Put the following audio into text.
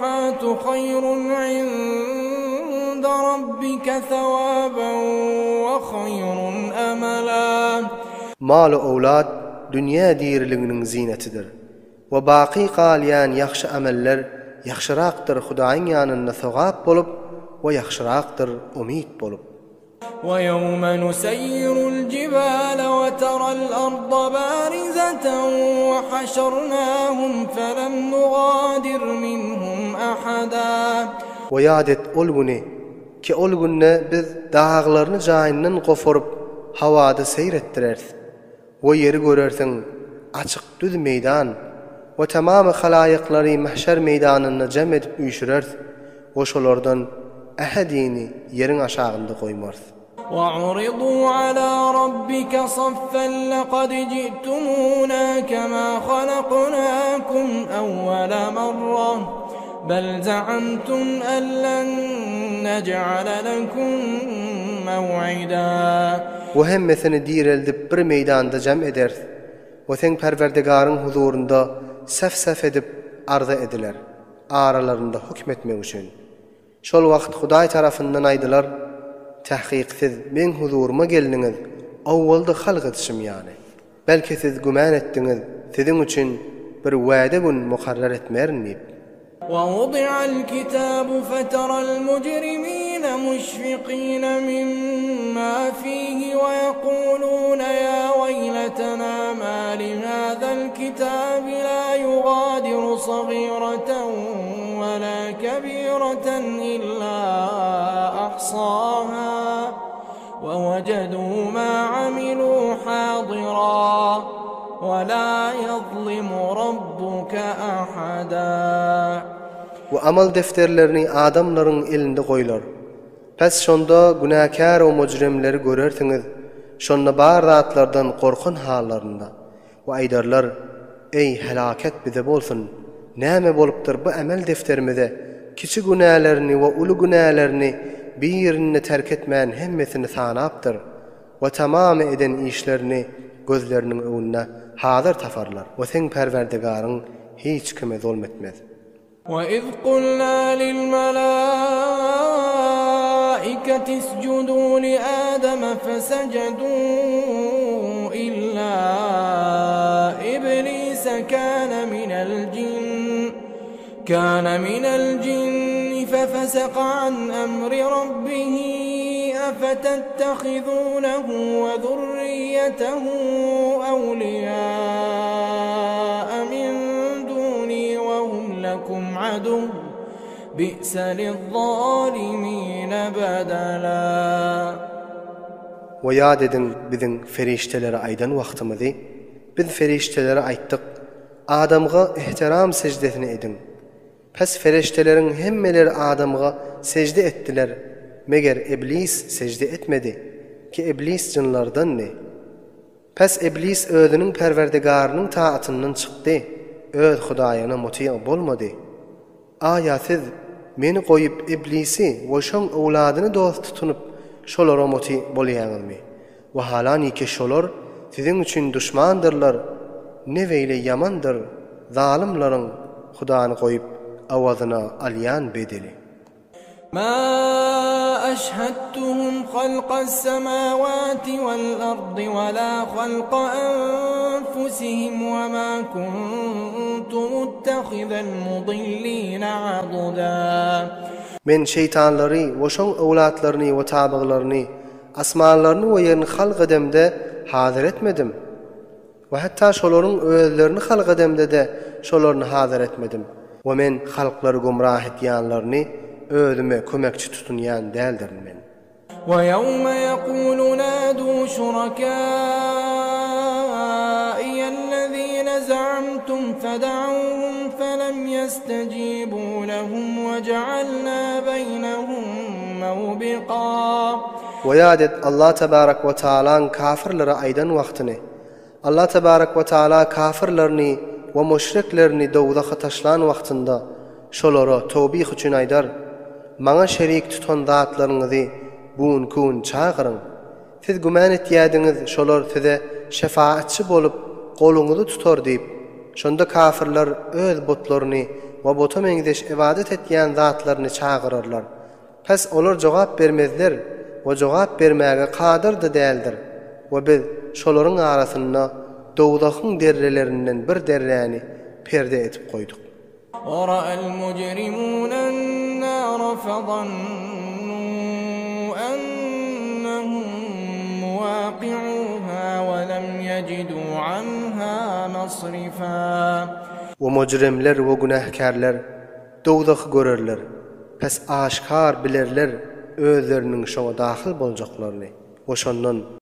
الصالحات خير عند ربك ثوابا وخير أملا. Mal و أولاد dünya dirliginin zinetidir. Ve baqi qalyan yaxşı ameller yaxşıraqdır Hudaýyň ýanynda sowap bolup we yaxşyraqdır umid bolup. ويوم نسير الجبال وترى الأرض بارزة وحشرناهم فلم نغادر منهم أحدا. ويad et ol güni ki ol günne biz dağlaryny jaýyndan gofurup hawada seyretdireriz. O yeri görersiň açyk düz meýdan we tamamy halaýyklary mahşer meýdanyna jem edip üýşüreriz. Oşolardan ahadini yerin aşağında koymaz. وعرضوا على ربك صفا لقد جئتمونا كما خلقناكم أول مرة بل زعمتم أن لن نجعل لكم موعدا. وهمesini direldip bir meýdanda jam eder. O sen Perwerdigaryň huzurunda saf edip arza ediler. Aralarında hükmetmek üçin. Şol wagt Hudaý tarapyndan aýdylar: "Tahqiq siz men huzuruma geldiňiz, awwalda halk etişim ýani. Belki siz güman etdiňiz, siziň üçin bir wada gün mukarrar etmerin." ووضع الكتاب فترى المجرمين مشفقين مما فيه ويقولون يا ويلتنا ما لهذا الكتاب لا يغادر صغيرة ولا كبيرة إلا أحصاها ووجدوا ما عملوا حاضرا ولا يظلم ربك أحدا. Bu amal defterlerini adamların elinde koylar. Pes şonda günahkar o mujrimleri görersiňiz. Şonda bar zatlardan korkun hallarında. Ve aydarlar: "Ey helaket bize bolsun. Näme bolupdyr bu amel defterimize? Kiçi günahlarını ve ulu günahlarını birini terk etmeyen hemmesini sanapdyr. Ve tamam eden işlerini gözlerinin önüne hazır tafarlar. Ve sen Perwerdigaryň hiç kime zulmetmez." وَإِذْ قُلْنَا لِلْمَلَائِكَةِ اسْجُدُوا لِآدَمَ فَسَجَدُوا إِلَّا إِبْلِيسَ كَانَ مِنَ الْجِنِّ فَفَسَقَ عَنْ أَمْرِ رَبِّهِ أَفَتَتَّخِذُونَهُ وَذُرِّيَّتَهُ أَوْلِيَاءَ مِنْ دُونِي وَهُمْ لَكُمْ عَدُوٌّ بِئْسَ لِلظَّالِمِينَ بَدَلًا. وَيad edin bizim feriştelere aydan wagtymyzy. Biz feriştelere aýtdyk: "Adamga ihtiram secdesini edin." Pes ferişteleriň hemmeleri Adamga secde etdiler. Meger iblis secde etmedi ki iblis jinlardan ne? Pes iblis özüniň Perwerdigarynyň taatyndan çykdy. Öz Hudaýyna muty bolmady. Aýa siz meni goýup iblisi we şoň owladyny dost tutunup şolara muty bolýaňyzmy? Ve halani ki şolar siziň üçin düşmandyrlar. Neweyle yamandyr zalimlaryň Hudaýyny goýup awazyna alýan bedeli. ما أشهدتهم خلق السماوات والأرض ولا خلق أنفسهم وما كنت متخذ المضلين عضدا. Men şeytanları we şoň owlatlaryny we tabyglaryny asmanlaryny we ýerini halk edemde hazır etmedim. Ve hatta şolaryň özlerini halk edemde de şolaryny hazır etmedim. Ve men halklary gumrah etýänlerini özüme kömekçi tutunýan däldirim men. وَيَوْمَ يَقُولُ نَادُوا شُرَكَائِيَ الَّذِينَ زَعَمْتُمْ فَدَعَوْهُمْ فَلَمْ يَسْتَجِيبُوا لَهُمْ وَجَعَلْنَا بَيْنَهُمْ مَوْبِقًا. وَيَادَ Allah tebarak ve Taala'nın kafirlere aydan wagtyny. Allah tebarak ve Taala kafirlerini ve müşriklerini dowdaga taşlan wagtynda şolara tawbih üçin aýdar: "Maňa şerik tutan zatlaryňyzy buň çağırın. Siz güman etýärdiňiz şolar size şefaatçi bolup goluňyzy tutar" diýip. Şonda kafirler öz botlaryny we bota meňzeş ibadet etýän zatlaryny çagyrarlar. Pes olar jogap bermezler we jogap bermäge kadir-de däldir. We biz şolaryň arasyna dowdakyň derrelerinden bir derräni perde etip koyduk. وَرَأَى الْمُجْرِمُونَ النَّارَ فَظَنُّوا أَنَّهُم مُّوَاقِعُوهَا وَلَمْ يَجِدُوا عَنْهَا مَصْرِفًا. O mujrimler we günähkärler dowdaky görerler. Pes aşkar bilerler özleriniň şoňa dahyl boljaklaryny. Oşondan